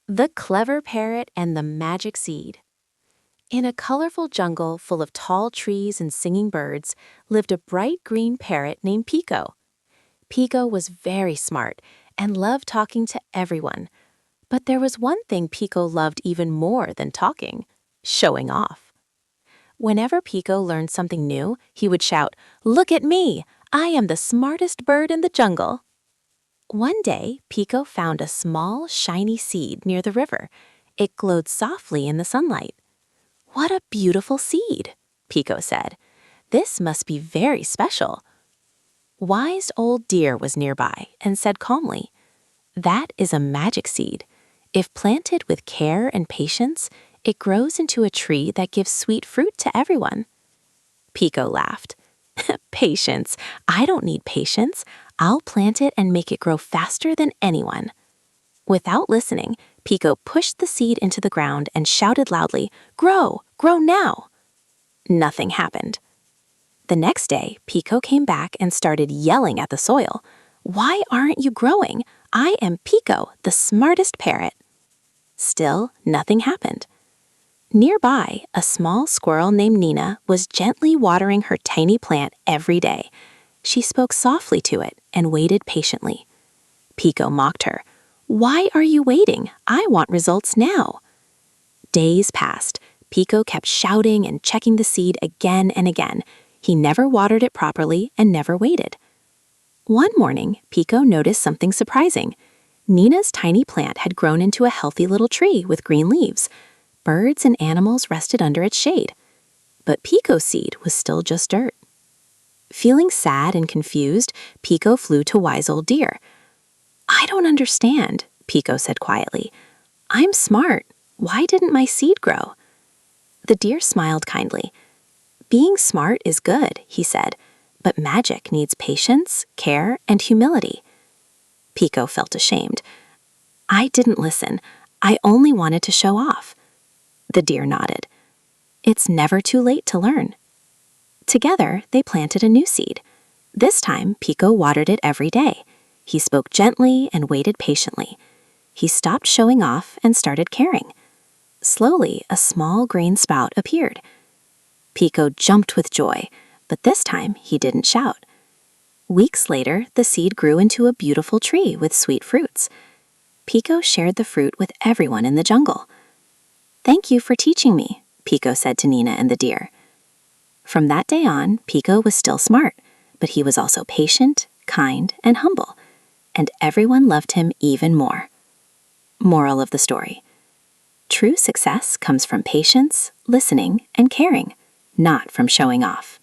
The Clever Parrot and the Magic Seed. In a colorful jungle full of tall trees and singing birds lived a bright green parrot named Pico. Pico was very smart and loved talking to everyone. But there was one thing Pico loved even more than talking: showing off. Whenever Pico learned something new, he would shout, "Look at me! I am the smartest bird in the jungle." One day, Pico found a small, shiny seed near the river. It glowed softly in the sunlight. "What a beautiful seed," Pico said. "This must be very special." Wise old deer was nearby and said calmly, "That is a magic seed. If planted with care and patience, it grows into a tree that gives sweet fruit to everyone." Pico laughed. "Patience? I don't need patience. I'll plant it and make it grow faster than anyone." Without listening, Pico pushed the seed into the ground and shouted loudly, "Grow! Grow now!" Nothing happened. The next day, Pico came back and started yelling at the soil. "Why aren't you growing? I am Pico, the smartest parrot." Still, nothing happened. Nearby, a small squirrel named Nina was gently watering her tiny plant every day. She spoke softly to it and waited patiently. Pico mocked her. "Why are you waiting? I want results now." Days passed. Pico kept shouting and checking the seed again and again. He never watered it properly and never waited. One morning, Pico noticed something surprising. Nina's tiny plant had grown into a healthy little tree with green leaves. Birds and animals rested under its shade. But Pico's seed was still just dirt. Feeling sad and confused, Pico flew to Wise Old Deer. "I don't understand," Pico said quietly. "I'm smart. Why didn't my seed grow?" The deer smiled kindly. "Being smart is good," he said, "but magic needs patience, care, and humility." Pico felt ashamed. "I didn't listen. I only wanted to show off." The deer nodded. "It's never too late to learn." Together, they planted a new seed. This time, Pico watered it every day. He spoke gently and waited patiently. He stopped showing off and started caring. Slowly, a small green sprout appeared. Pico jumped with joy, but this time he didn't shout. Weeks later, the seed grew into a beautiful tree with sweet fruits. Pico shared the fruit with everyone in the jungle. "Thank you for teaching me," Pico said to Nina and the deer. From that day on, Pico was still smart, but he was also patient, kind, and humble, and everyone loved him even more. Moral of the story: true success comes from patience, listening, and caring, not from showing off.